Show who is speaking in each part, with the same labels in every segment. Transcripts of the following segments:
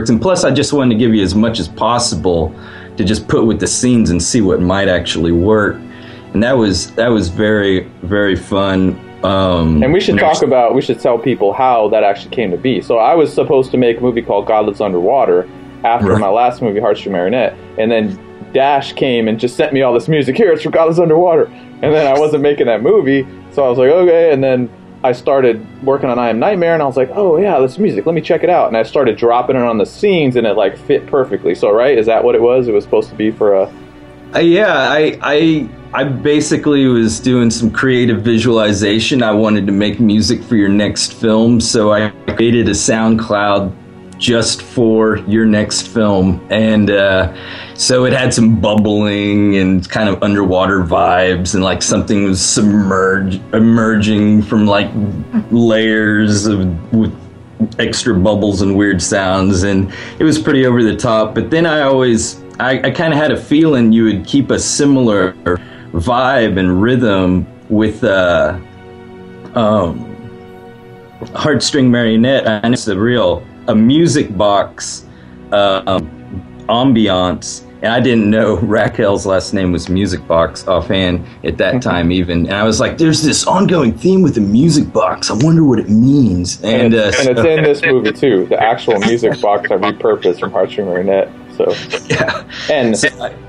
Speaker 1: works. And plus, I just wanted to give you as much as possible to just put with the scenes and see what might actually work. And that was very, very fun.
Speaker 2: And we should tell people how that actually came to be. So I was supposed to make a movie called God Lives Underwater after my last movie, Heartstring Marionette. And then Dash came and just sent me all this music. Here, it's for God Lives Underwater. And then I wasn't making that movie. So I was like, okay. And then I started working on I Am Nightmare, and I was like, oh yeah, this music, let me check it out. And I started dropping it on the scenes, and it like fit perfectly. So right, is that what it was? It was supposed to be for a...
Speaker 1: I basically was doing some creative visualization. I wanted to make music for your next film, so I created a SoundCloud just for your next film. And so it had some bubbling and kind of underwater vibes, and like something was emerging from like layers with extra bubbles and weird sounds, and it was pretty over the top. But then I kind of had a feeling you would keep a similar vibe and rhythm with Heartstring Marionette. And it's a music box ambiance. And I didn't know Raquel's last name was Music Box offhand at that time even. And I was like, there's this ongoing theme with the music box. I wonder what it means. And
Speaker 2: it's in this movie too. The actual music box I repurposed from Heartstring Marionette. So
Speaker 1: yeah.
Speaker 2: And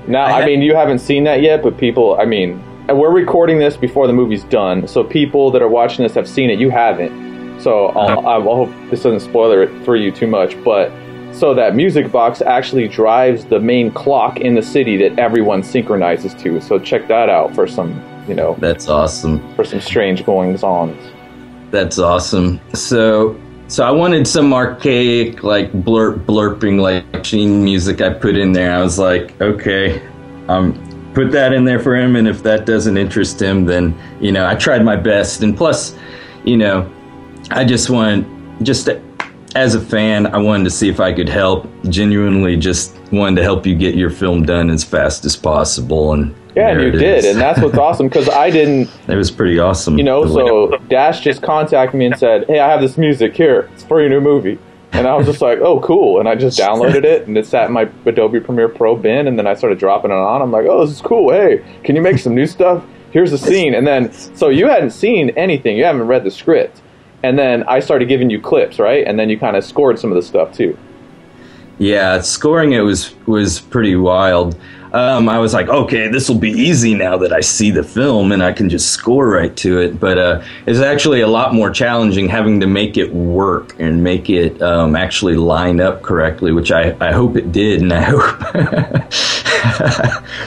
Speaker 2: now, I mean, you haven't seen that yet, but people, I mean, we're recording this before the movie's done. So people that are watching this have seen it. You haven't. So I hope this doesn't spoil it for you too much, but so that music box actually drives the main clock in the city that everyone synchronizes to. So check that out for some,
Speaker 1: That's awesome.
Speaker 2: For some strange goings-on.
Speaker 1: That's awesome. So I wanted some archaic, like blurping, like machine music I put in there. I was like, okay, put that in there for him, and if that doesn't interest him, then, I tried my best. And plus, I just as a fan, I wanted to see if I could help. Genuinely just wanted to help you get your film done as fast as possible. And
Speaker 2: yeah, and you did, and that's what's awesome, because I didn't...
Speaker 1: It was pretty awesome.
Speaker 2: So Dash just contacted me and said, hey, I have this music here. It's for your new movie. And I was just like, oh, cool. And I just downloaded it, and it sat in my Adobe Premiere Pro bin, and then I started dropping it on. I'm like, oh, this is cool. Hey, can you make some new stuff? Here's the scene. And then, so you hadn't seen anything. You haven't read the script. And then I started giving you clips, right? And then you kind of scored some of the stuff, too.
Speaker 1: Yeah, scoring it was pretty wild. I was like, okay, this will be easy now that I see the film and I can just score right to it. But it's actually a lot more challenging having to make it work and make it actually line up correctly, which I hope it did, and I hope.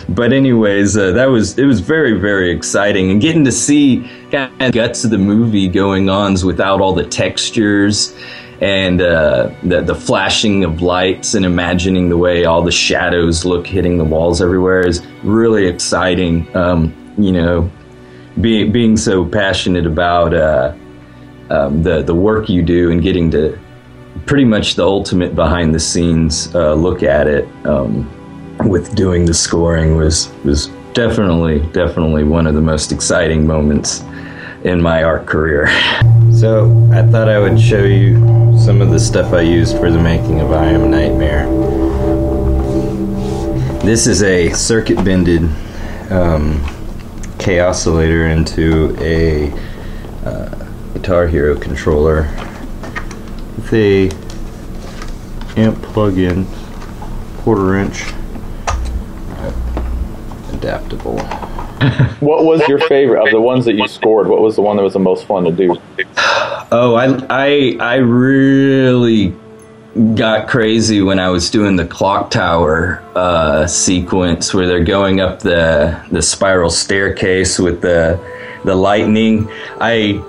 Speaker 1: But anyways, it was very, very exciting, and getting to see kind of guts of the movie going on without all the textures. And the flashing of lights and imagining the way all the shadows look hitting the walls everywhere is really exciting. Being so passionate about the work you do and getting to pretty much the ultimate behind the scenes look at it with doing the scoring was definitely one of the most exciting moments in my art career. So I thought I would show you some of the stuff I used for the making of I Am Nightmare. This is a circuit bended K-oscillator into a Guitar Hero controller with a amp plug-in, 1/4 inch adaptable.
Speaker 2: What was your favorite of the ones that you scored? What was the one that was the most fun to do?
Speaker 1: Oh, I really got crazy when I was doing the clock tower sequence where they're going up the spiral staircase with the lightning. I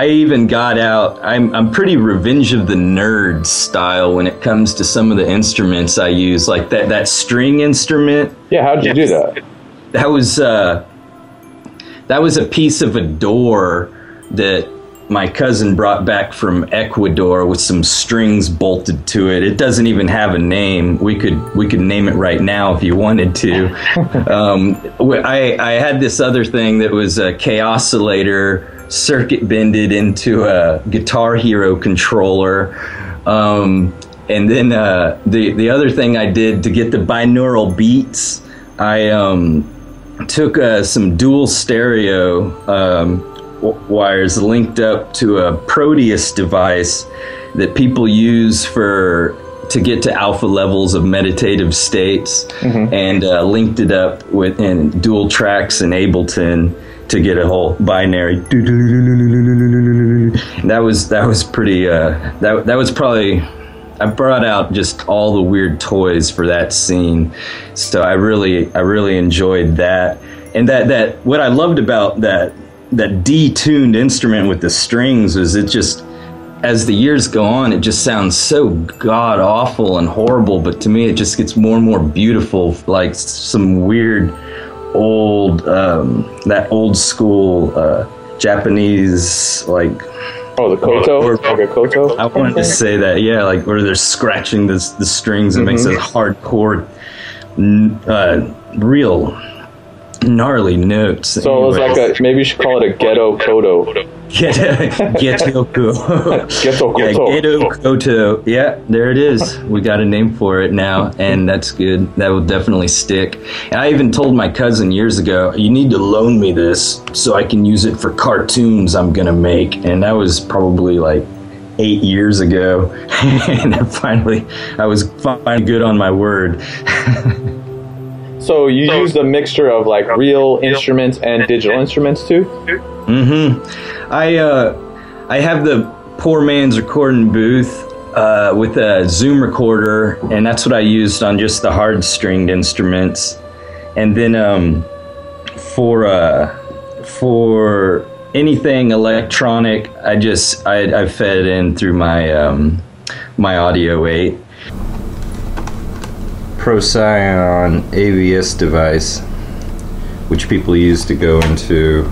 Speaker 1: even got out. I'm pretty Revenge of the Nerds style when it comes to some of the instruments I use, like that string instrument.
Speaker 2: Yeah, how did you do that?
Speaker 1: That was a piece of a door that my cousin brought back from Ecuador with some strings bolted to it. It doesn't even have a name. We could name it right now if you wanted to. I had this other thing that was a K-oscillator circuit bended into a Guitar Hero controller. And then the other thing I did to get the binaural beats, I took some dual stereo wires linked up to a Proteus device that people use to get to alpha levels of meditative states, and linked it up with in dual tracks in Ableton to get a whole binary. That was pretty. That was probably. I brought out just all the weird toys for that scene, so I really enjoyed that. And that what I loved about that detuned instrument with the strings was it just, as the years go on, it just sounds so god awful and horrible, but to me it just gets more and more beautiful, like some weird old that old school Japanese, like,
Speaker 2: oh, the koto, like a koto.
Speaker 1: I wanted to say that, yeah, like where they're scratching the strings and makes a hardcore real gnarly notes.
Speaker 2: So it was like maybe you should call it a ghetto koto.
Speaker 1: Ghetto koto. Ghetto koto. Yeah, there it is. We got a name for it now, and that's good. That will definitely stick. And I even told my cousin years ago, you need to loan me this so I can use it for cartoons I'm gonna make. And that was probably like 8 years ago. And I was finally good on my word.
Speaker 2: So you used a mixture of like real instruments and digital instruments too?
Speaker 1: I have the poor man's recording booth with a Zoom recorder, and that's what I used on just the hard stringed instruments. And then for anything electronic, I fed it in through my my Audio 8. Procyon AVS device, which people use to go into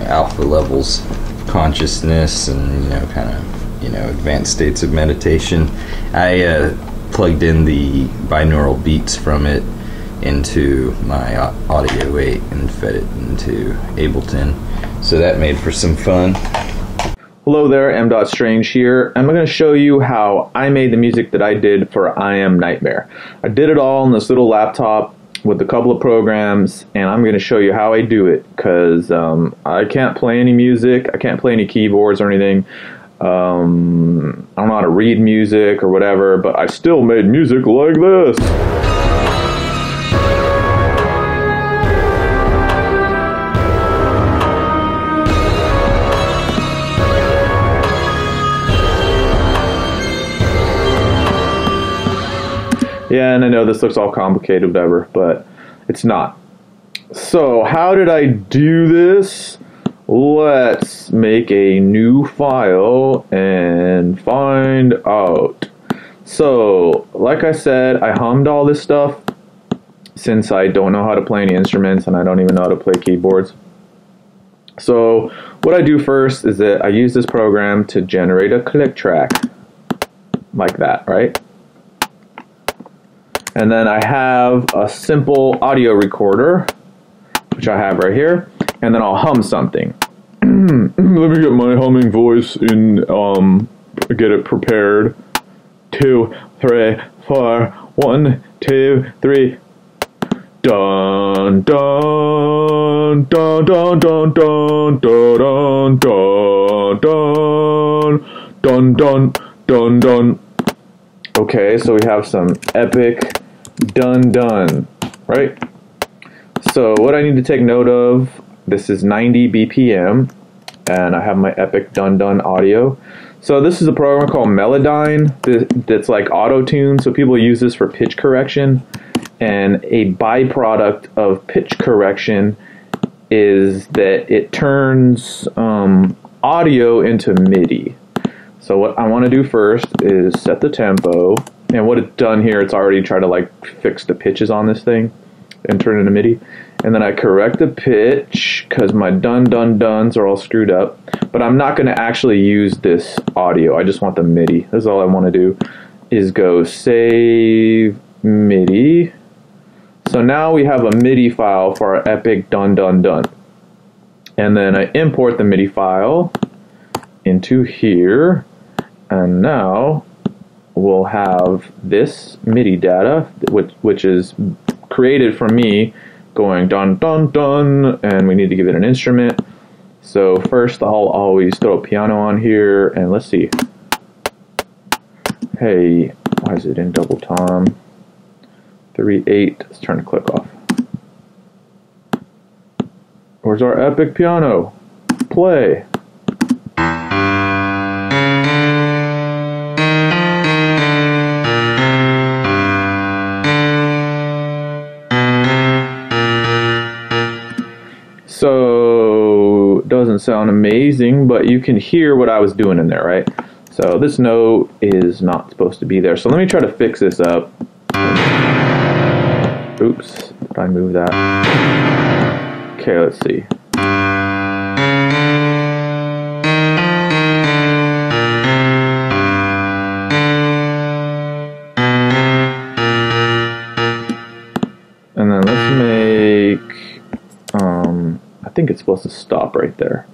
Speaker 1: alpha levels of consciousness and kind of advanced states of meditation. I plugged in the binaural beats from it into my Audio 8 and fed it into Ableton, so that made for some fun.
Speaker 2: Hello there, M.Strange here. I'm going to show you how I made the music that I did for I Am Nightmare. I did it all on this little laptop with a couple of programs, and I'm going to show you how I do it, because I can't play any music, I can't play any keyboards or anything. I don't know how to read music or whatever, but I still made music like this. Yeah, and I know this looks all complicated, whatever, but it's not. So, how did I do this? Let's make a new file and find out. So, like I said, I hummed all this stuff since I don't know how to play any instruments and I don't even know how to play keyboards. So, what I do first is that I use this program to generate a click track. Like that, right? And then I have a simple audio recorder, which I have right here, and then I'll hum something. Let me get my humming voice in, get it prepared. 2, 3, 4, 1, 2, 3. Dun dun dun dun dun dun dun dun dun dun dun dun. Okay, so we have some epic dun-dun, right? So what I need to take note of, this is 90 BPM, and I have my epic dun-dun audio. So this is a program called Melodyne that's like auto-tune, so people use this for pitch correction, and a byproduct of pitch correction is that it turns audio into MIDI. So what I want to do first is set the tempo, and what it's done here, it's already tried to like fix the pitches on this thing and turn it into MIDI. And then I correct the pitch because my dun-dun-duns are all screwed up, but I'm not going to actually use this audio. I just want the MIDI. That's all I want to do, is go save MIDI. So now we have a MIDI file for our epic dun-dun-dun. And then I import the MIDI file into here. And now we'll have this MIDI data, which is created from me going dun dun dun, and we need to give it an instrument. So first I'll always throw a piano on here, and let's see. Hey, why is it in double tom? 3/8. Let's turn the click off. Where's our epic piano? Play. So, it doesn't sound amazing, but you can hear what I was doing in there, right? So this note is not supposed to be there. So let me try to fix this up. Oops, did I move that? Okay, let's see. And then let's make, I think it's supposed to stop right there.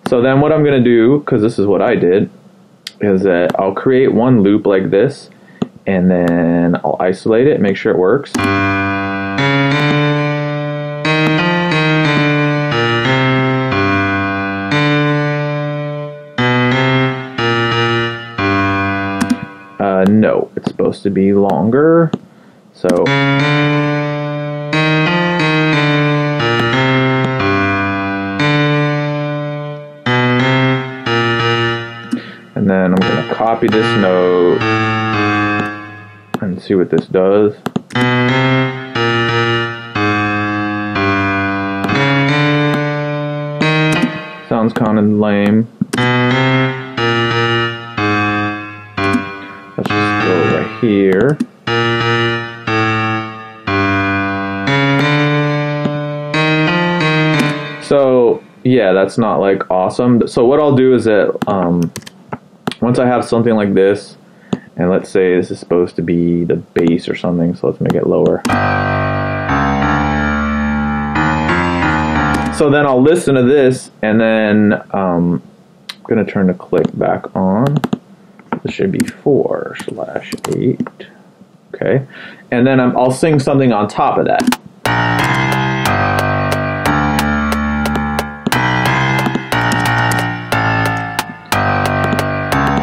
Speaker 2: So then what I'm going to do, because this is what I did, is that I'll create one loop like this, and then I'll isolate it, make sure it works. No, it's supposed to be longer. So and then I'm going to copy this note and see what this does. Sounds kind of lame. Let's just go right here. So yeah, that's not like awesome. So what I'll do is that once I have something like this, and let's say this is supposed to be the bass or something, so let's make it lower. So then I'll listen to this, and then I'm going to turn the click back on. This should be 4/8. Okay. And then I'll sing something on top of that.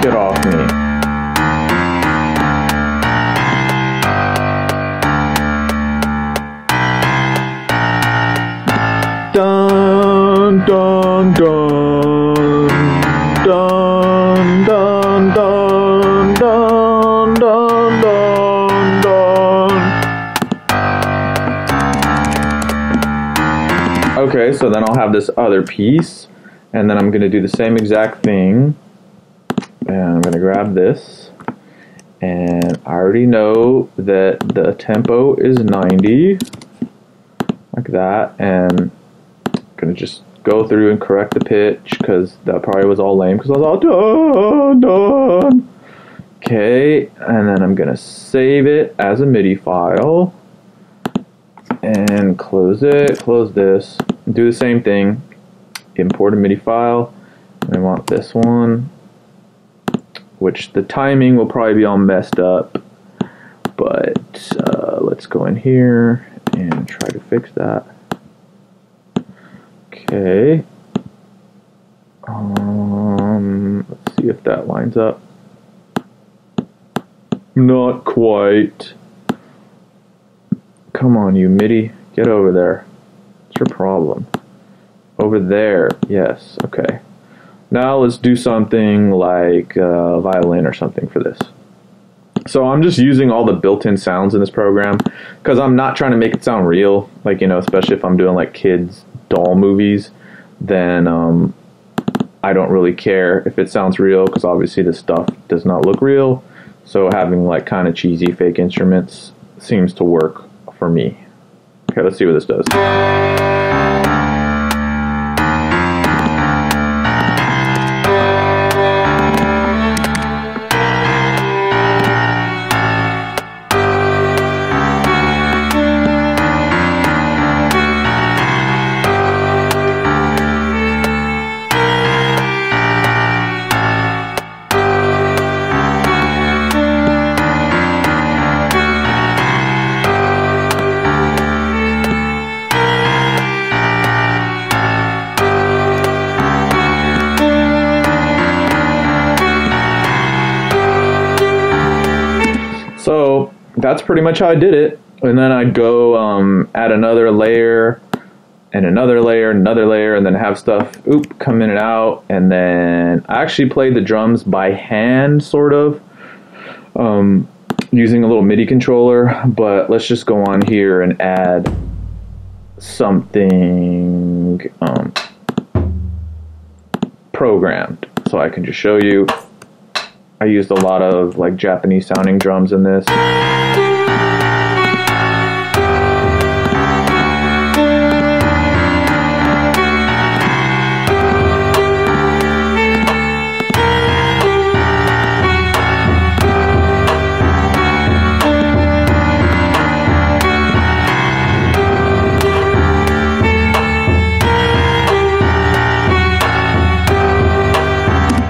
Speaker 2: Get off me. Dun, dun, dun, dun, dun, dun, dun, dun, dun, dun. Okay, so then I'll have this other piece, and then I'm going to do the same exact thing, and I'm going to grab this, and I already know that the tempo is 90, like that, and gonna just go through and correct the pitch, because that probably was all lame because I was all done, done. Okay, and then I'm gonna save it as a MIDI file and close it, close this, do the same thing, import a MIDI file, and I want this one, which the timing will probably be all messed up, but let's go in here and try to fix that. Okay, let's see if that lines up. Not quite. Come on, you MIDI, get over there. What's your problem? Over there, yes, okay. Now let's do something like violin or something for this. So I'm just using all the built-in sounds in this program because I'm not trying to make it sound real, like, you know, especially if I'm doing like kids doll movies, then I don't really care if it sounds real, because obviously this stuff does not look real. So having like kind of cheesy fake instruments seems to work for me. Okay, let's see what this does. that's pretty much how I did it. And then I'd go add another layer and another layer, another layer, and then have stuff come in and out. And then I actually played the drums by hand, sort of, using a little MIDI controller. But let's just go on here and add something programmed, so I can just show you. I used a lot of like Japanese sounding drums in this.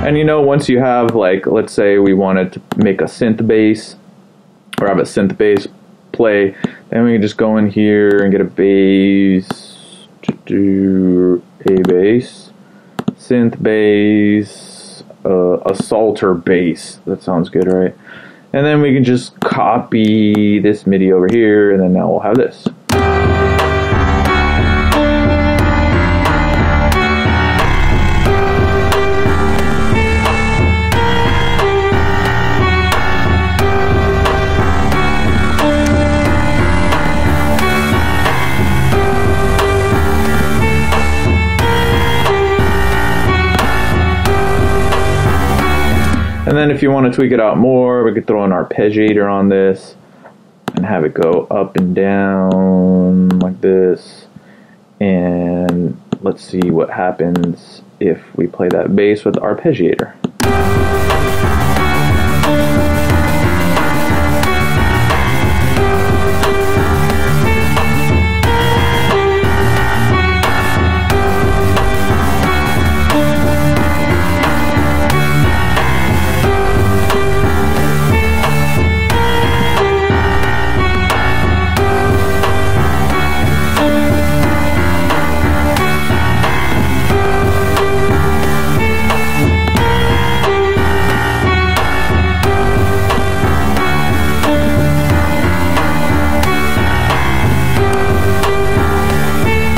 Speaker 2: And you know, once you have, like, let's say we wanted to make a synth bass, or have a synth bass play, then we can just go in here and get a bass, synth bass, a Salter bass. That sounds good, right? And then we can just copy this MIDI over here, and then now we'll have this. And then if you want to tweak it out more, we could throw an arpeggiator on this and have it go up and down like this. And let's see what happens if we play that bass with the arpeggiator.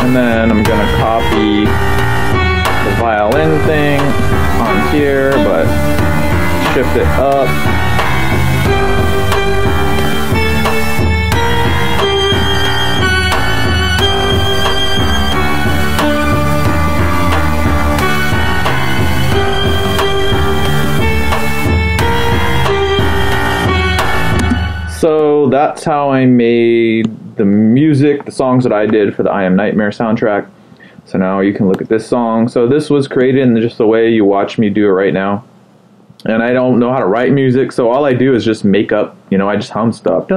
Speaker 2: And then I'm going to copy the violin thing on here, but shift it up. So that's how I made the music, the songs that I did for the I Am Nightmare soundtrack. So now you can look at this song. So this was created in just the way you watch me do it right now. And I don't know how to write music, so all I do is just make up, I just hum stuff.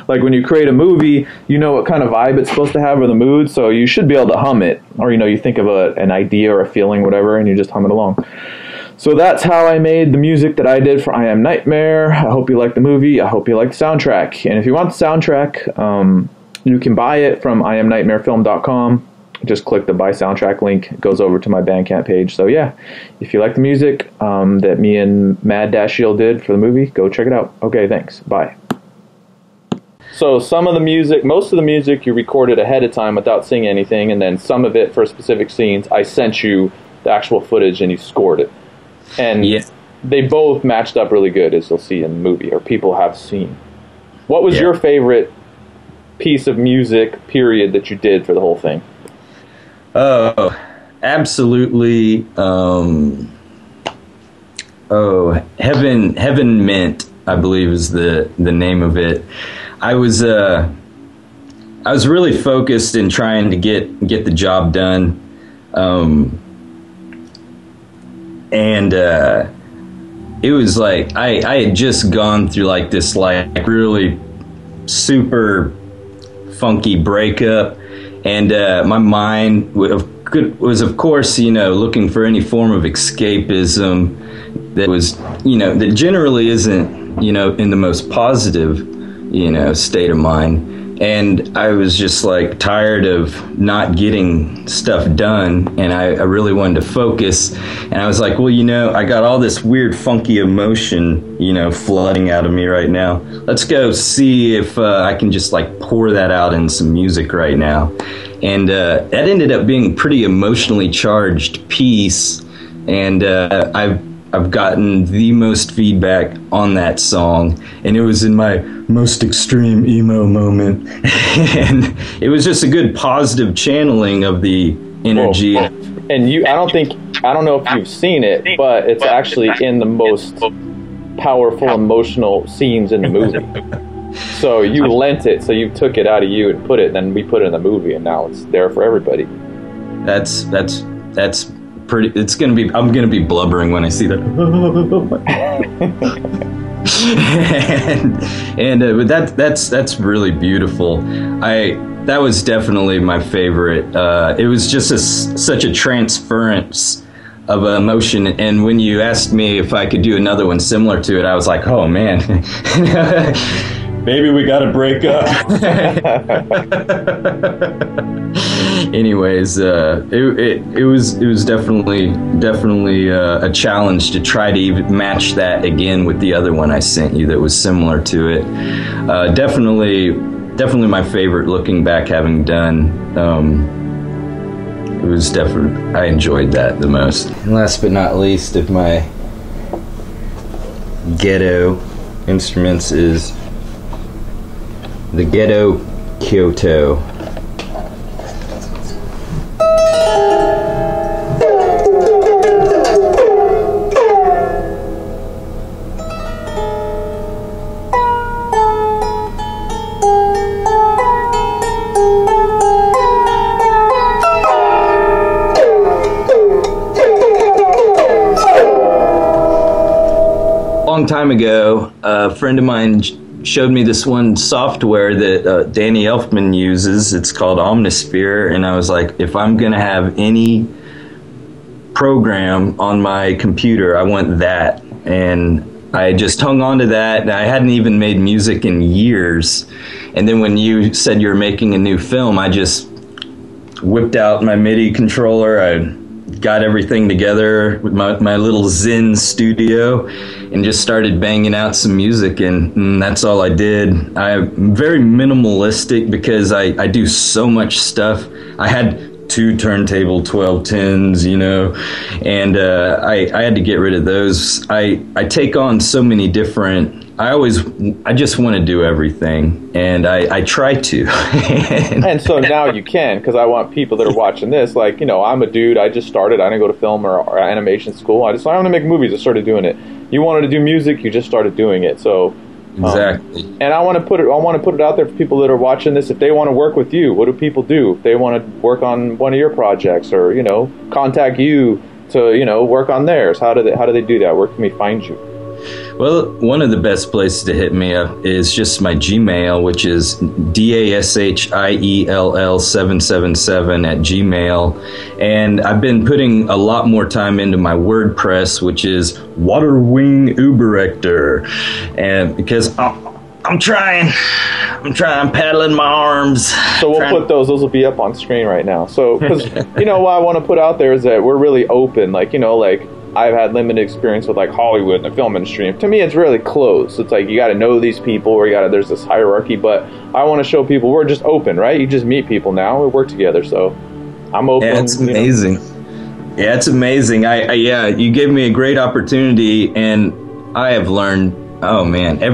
Speaker 2: Like when you create a movie, you know what kind of vibe it's supposed to have or the mood, so you should be able to hum it. Or, you think of an idea or a feeling, whatever, and you just hum it along. So that's how I made the music that I did for I Am Nightmare. I hope you like the movie. I hope you like the soundtrack. And if you want the soundtrack, you can buy it from IamNightmareFilm.com. Just click the buy soundtrack link. It goes over to my Bandcamp page. So yeah, if you like the music that me and Mad-Shield did for the movie, go check it out. Okay, thanks. Bye. So some of the music, most of the music you recorded ahead of time without seeing anything, and then some of it for specific scenes, I sent you the actual footage and you scored it. And they both matched up really good, as you'll see in the movie, or people have seen. What was your favorite piece of music, period, that you did for the whole thing?
Speaker 1: Oh, absolutely. Heaven Meant, I believe, is the name of it. I was really focused in trying to get the job done. And it was like I had just gone through like this like really super funky breakup, and my mind was of course looking for any form of escapism that was that generally isn't in the most positive state of mind. And I was just like tired of not getting stuff done, and I really wanted to focus. And I was like, well, I got all this weird funky emotion, flooding out of me right now. Let's go see if I can just like pour that out in some music right now. And that ended up being a pretty emotionally charged piece, and I've gotten the most feedback on that song, and it was in my most extreme emo moment. And it was just a good positive channeling of the energy.
Speaker 2: Whoa. And I don't know if you've seen it, but it's actually in the most powerful emotional scenes in the movie. So you lent it, so you took it out of you and put it, and then we put it in the movie, and now it's there for everybody.
Speaker 1: That's pretty. I'm gonna be blubbering when I see that. But that's really beautiful. That was definitely my favorite. It was just such a transference of emotion, and when you asked me if I could do another one similar to it, I was like, oh man. Maybe we gotta break up. Anyways, it was definitely a challenge to try to even match that again with the other one I sent you that was similar to it. Definitely my favorite looking back, having done. It was definitely, I enjoyed that the most. And last but not least of my ghetto instruments is the Ghetto Kyoto. Long time ago, a friend of mine showed me this one software that Danny Elfman uses. It's called Omnisphere, and I was like, if I'm gonna have any program on my computer, I want that. And I just hung on to that, and I hadn't even made music in years. And then when you said you were making a new film, I just whipped out my MIDI controller. I got everything together with my little Zen studio and just started banging out some music, and that's all I did. I'm very minimalistic because I do so much stuff. I had 2 turntable 1210s, and I had to get rid of those. I take on so many different, I just want to do everything, and I try to.
Speaker 2: And so now you can, because I want people that are watching this, like, I'm a dude, I just started, I didn't go to film or animation school, I want to make movies, I started doing it. You wanted to do music, you just started doing it, so...
Speaker 1: Exactly.
Speaker 2: And I want to put it out there for people that are watching this. If they want to work with you, what do people do? If they want to work on one of your projects, or contact you to work on theirs, how do they do that? Where can we find you?
Speaker 1: Well, one of the best places to hit me up is just my Gmail, which is DASHIELL777 @gmail. And I've been putting a lot more time into my WordPress, which is Waterwing Uberector. And because I'm trying, I'm paddling my arms.
Speaker 2: So we'll put those will be up on screen right now. So, because, what I want to put out there is that we're really open. I've had limited experience with Hollywood and the film industry. To me, it's really closed. It's you got to know these people, or there's this hierarchy. But I want to show people we're just open, right? You just meet people now. We work together, so I'm open.
Speaker 1: Yeah, it's amazing. Yeah, it's amazing. You gave me a great opportunity, and I have learned. Oh man, I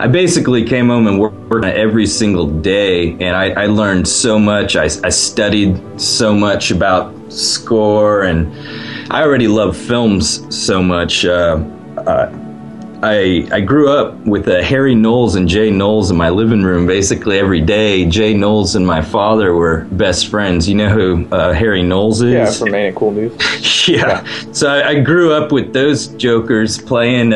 Speaker 1: basically came home and worked on it every single day, and I learned so much. I studied so much about score, and I already love films so much. I grew up with Harry Knowles and Jay Knowles in my living room basically every day. Jay Knowles and my father were best friends. You know who Harry Knowles is?
Speaker 2: Yeah, from Ain't It Cool News.
Speaker 1: Yeah. So I grew up with those jokers playing,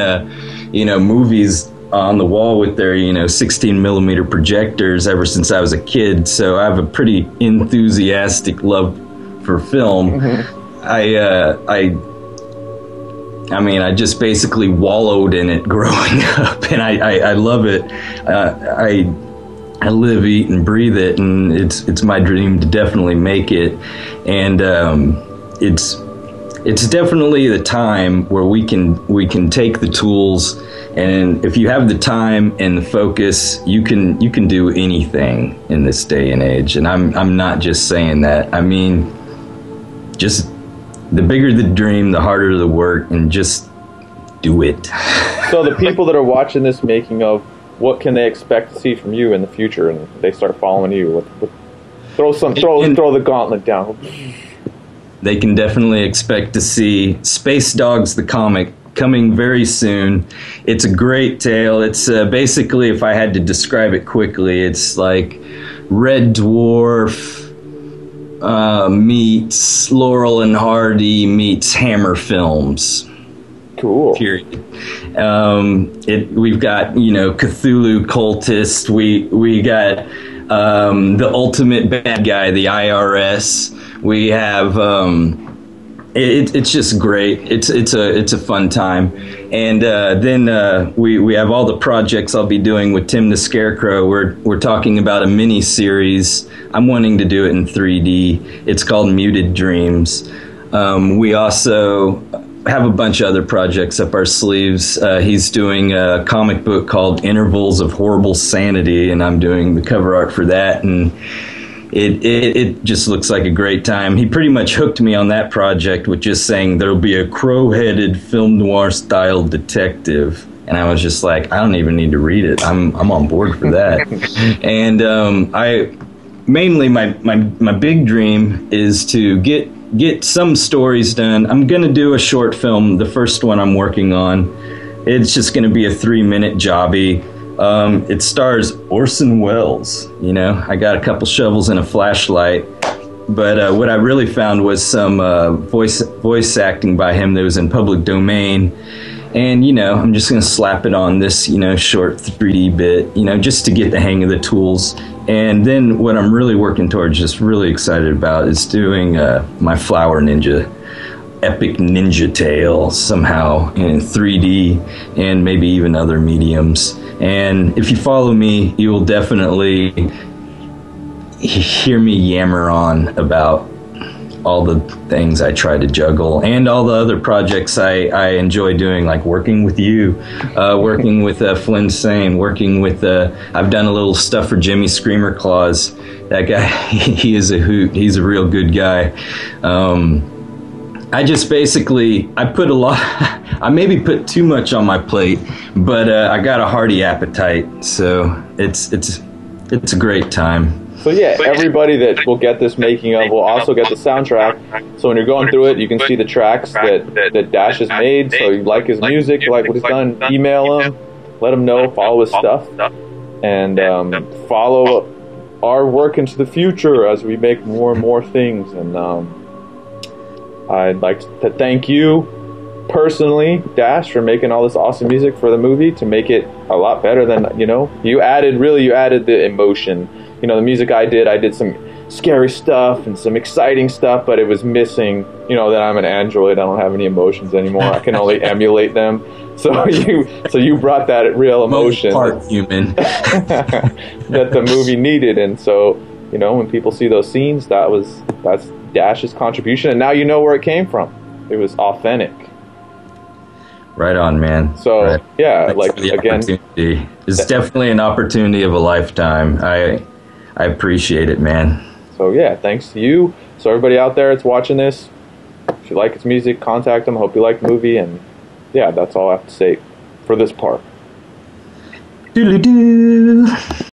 Speaker 1: movies on the wall with their, 16 millimeter projectors ever since I was a kid. So I have a pretty enthusiastic love for film. Mm-hmm. I just basically wallowed in it growing up, and I love it. I live, eat, and breathe it, and it's my dream to definitely make it. And it's definitely the time where we can take the tools, and if you have the time and the focus, you can do anything in this day and age. And I'm not just saying that. I mean, just the bigger the dream, the harder the work, and just do it.
Speaker 2: So the people that are watching this making of, what can they expect to see from you in the future, and they start following you? Throw the gauntlet down.
Speaker 1: They can definitely expect to see Space Dogs the comic coming very soon. It's a great tale. It's basically, if I had to describe it quickly, it's like Red Dwarf meets Laurel and Hardy meets Hammer Films.
Speaker 2: Cool.
Speaker 1: Period. We've got, Cthulhu cultist. We got the ultimate bad guy, the IRS. We have it's just great. It's a fun time. And then we have all the projects I'll be doing with Tim the Scarecrow. We're talking about a mini series. I'm wanting to do it in 3D. It's called Muted Dreams. We also have a bunch of other projects up our sleeves. He's doing a comic book called Intervals of Horrible Sanity, and I'm doing the cover art for that, and it just looks like a great time. He pretty much hooked me on that project with just saying there'll be a crow-headed film noir style detective, and I was just like, I don't even need to read it. I'm on board for that. And my big dream is to get some stories done. I'm going to do a short film, the first one I'm working on. It's just going to be a 3-minute jobby. It stars Orson Welles. I got a couple shovels and a flashlight. But what I really found was some voice acting by him that was in public domain. And, I'm just going to slap it on this, short 3D bit, just to get the hang of the tools. And then what I'm really working towards, just really excited about, is doing my Flower Ninja epic ninja tale somehow in 3D and maybe even other mediums. And if you follow me, you will definitely hear me yammer on about all the things I try to juggle and all the other projects I enjoy doing, like working with you, working with Flynn Sane, working with, I've done a little stuff for Jimmy Screamer Claus. That guy, he is a hoot. He's a real good guy. I just basically, I maybe put too much on my plate, but I got a hearty appetite, so it's a great time.
Speaker 2: So yeah, everybody that will get this making of will also get the soundtrack. So when you're going through it, you can see the tracks that Dash has made. So you like his music, you like what he's done, email him, let him know, follow his stuff, and follow our work into the future as we make more and more things. And I'd like to thank you personally, Dash, for making all this awesome music for the movie to make it a lot better than, you added the emotion. The music I did some scary stuff and some exciting stuff, but it was missing, that I'm an android. I don't have any emotions anymore. I can only emulate them. So you brought that real emotion.
Speaker 1: Part human.
Speaker 2: that the movie needed. And so, when people see those scenes, that's Dash's contribution. And now you know where it came from. It was authentic.
Speaker 1: Right on, man.
Speaker 2: So,
Speaker 1: right.
Speaker 2: Yeah,
Speaker 1: again, it's definitely an opportunity of a lifetime. I appreciate it, man.
Speaker 2: So, yeah, thanks to you. So, everybody out there that's watching this, if you like his music, contact him. Hope you like the movie. And, yeah, that's all I have to say for this part.
Speaker 1: Doodly-doo.